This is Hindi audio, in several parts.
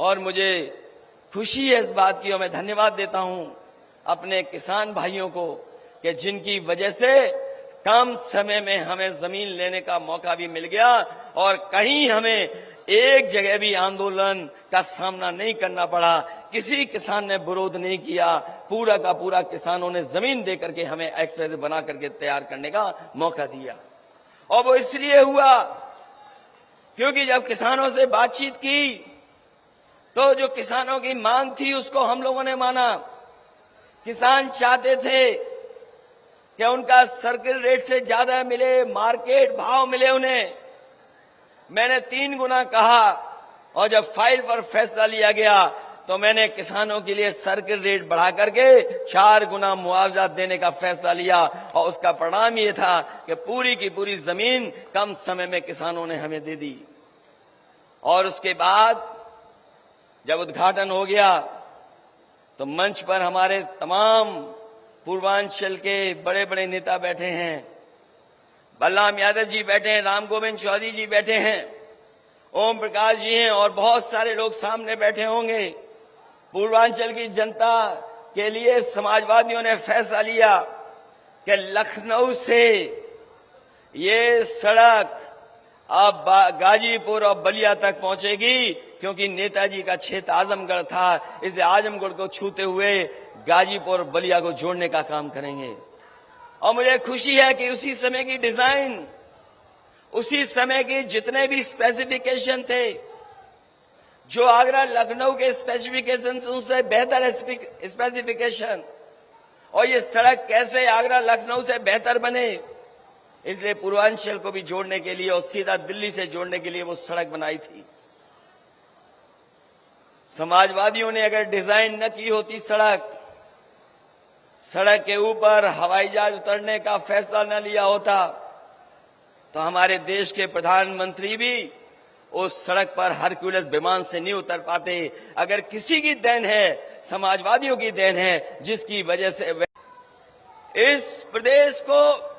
और मुझे खुशी है इस बात की और मैं धन्यवाद देता हूं अपने किसान भाइयों को कि जिनकी वजह से कम समय में हमें जमीन लेने का मौका भी मिल गया और कहीं हमें एक जगह भी आंदोलन का सामना नहीं करना पड़ा। किसी किसान ने विरोध नहीं किया, पूरा का पूरा किसानों ने जमीन दे करके हमें एक्सप्रेस बना करके तैयार करने का मौका दिया। और वो इसलिए हुआ क्योंकि जब किसानों से बातचीत की तो जो किसानों की मांग थी उसको हम लोगों ने माना। किसान चाहते थे कि उनका सर्किल रेट से ज्यादा मिले, मार्केट भाव मिले उन्हें। मैंने 3 गुना कहा और जब फाइल पर फैसला लिया गया तो मैंने किसानों के लिए सर्किल रेट बढ़ा करके 4 गुना मुआवजा देने का फैसला लिया और उसका परिणाम ये था कि पूरी की पूरी जमीन कम समय में किसानों ने हमें दे दी। और उसके बाद जब उद्घाटन हो गया तो मंच पर हमारे तमाम पूर्वांचल के बड़े बड़े नेता बैठे हैं। बलराम यादव जी बैठे हैं, राम गोविंद चौधरी जी बैठे हैं, ओम प्रकाश जी हैं और बहुत सारे लोग सामने बैठे होंगे। पूर्वांचल की जनता के लिए समाजवादियों ने फैसला लिया कि लखनऊ से ये सड़क अब गाजीपुर और बलिया तक पहुंचेगी, क्योंकि नेताजी का क्षेत्र आजमगढ़ था, इसलिए आजमगढ़ को छूते हुए गाजीपुर और बलिया को जोड़ने का काम करेंगे। और मुझे खुशी है कि उसी समय की डिजाइन, उसी समय के जितने भी स्पेसिफिकेशन थे, जो आगरा लखनऊ के स्पेसिफिकेशन उनसे बेहतर स्पेसिफिकेशन, और ये सड़क कैसे आगरा लखनऊ से बेहतर बने, इसलिए पूर्वांचल को भी जोड़ने के लिए और सीधा दिल्ली से जोड़ने के लिए वो सड़क बनाई थी। समाजवादियों ने अगर डिजाइन न की होती सड़क के ऊपर हवाई जहाज उतरने का फैसला न लिया होता तो हमारे देश के प्रधानमंत्री भी उस सड़क पर हरक्यूलिस विमान से नहीं उतर पाते। अगर किसी की देन है, समाजवादियों की देन है, जिसकी वजह से इस प्रदेश को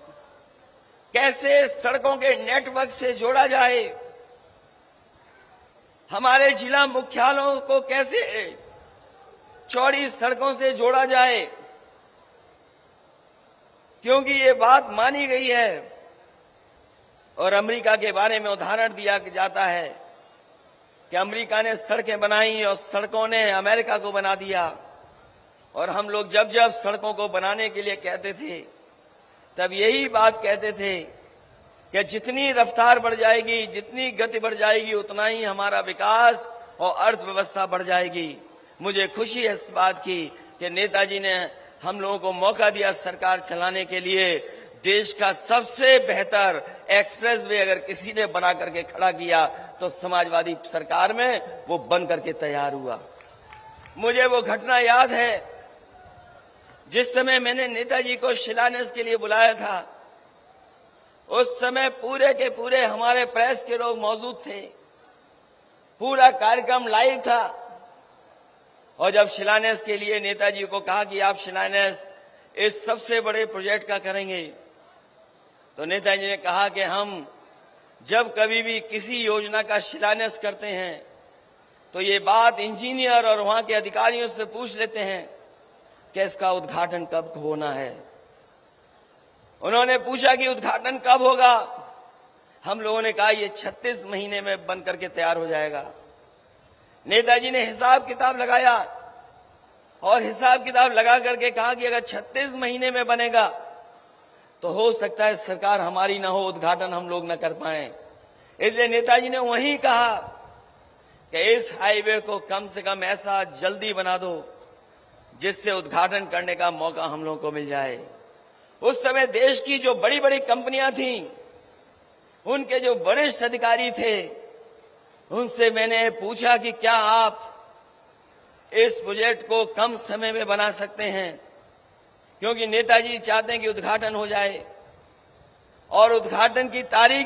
कैसे सड़कों के नेटवर्क से जोड़ा जाए, हमारे जिला मुख्यालयों को कैसे चौड़ी सड़कों से जोड़ा जाए, क्योंकि ये बात मानी गई है। और अमेरिका के बारे में उदाहरण दिया जाता है कि अमेरिका ने सड़कें बनाई और सड़कों ने अमेरिका को बना दिया। और हम लोग जब जब सड़कों को बनाने के लिए कहते थे तब यही बात कहते थे कि जितनी रफ्तार बढ़ जाएगी, जितनी गति बढ़ जाएगी, उतना ही हमारा विकास और अर्थव्यवस्था बढ़ जाएगी। मुझे खुशी है इस बात की कि नेताजी ने हम लोगों को मौका दिया सरकार चलाने के लिए। देश का सबसे बेहतर एक्सप्रेसवे अगर किसी ने बना करके खड़ा किया तो समाजवादी सरकार में वो बन करके तैयार हुआ। मुझे वो घटना याद है जिस समय मैंने नेताजी को शिलान्यास के लिए बुलाया था। उस समय पूरे के पूरे हमारे प्रेस के लोग मौजूद थे, पूरा कार्यक्रम लाइव था। और जब शिलान्यास के लिए नेताजी को कहा कि आप शिलान्यास इस सबसे बड़े प्रोजेक्ट का करेंगे, तो नेताजी ने कहा कि हम जब कभी भी किसी योजना का शिलान्यास करते हैं तो ये बात इंजीनियर और वहां के अधिकारियों से पूछ लेते हैं कि इसका उद्घाटन कब होना है। उन्होंने पूछा कि उद्घाटन कब होगा। हम लोगों ने कहा ये 36 महीने में बन करके तैयार हो जाएगा। नेताजी ने हिसाब किताब लगाया और हिसाब किताब लगा करके कहा कि अगर 36 महीने में बनेगा तो हो सकता है सरकार हमारी ना हो, उद्घाटन हम लोग न कर पाए। इसलिए नेताजी ने वहीं कहा कि इस हाईवे को कम से कम ऐसा जल्दी बना दो जिससे उद्घाटन करने का मौका हम लोगों को मिल जाए। उस समय देश की जो बड़ी बड़ी कंपनियां थीं, उनके जो वरिष्ठ अधिकारी थे, उनसे मैंने पूछा कि क्या आप इस प्रोजेक्ट को कम समय में बना सकते हैं, क्योंकि नेताजी चाहते हैं कि उद्घाटन हो जाए और उद्घाटन की तारीख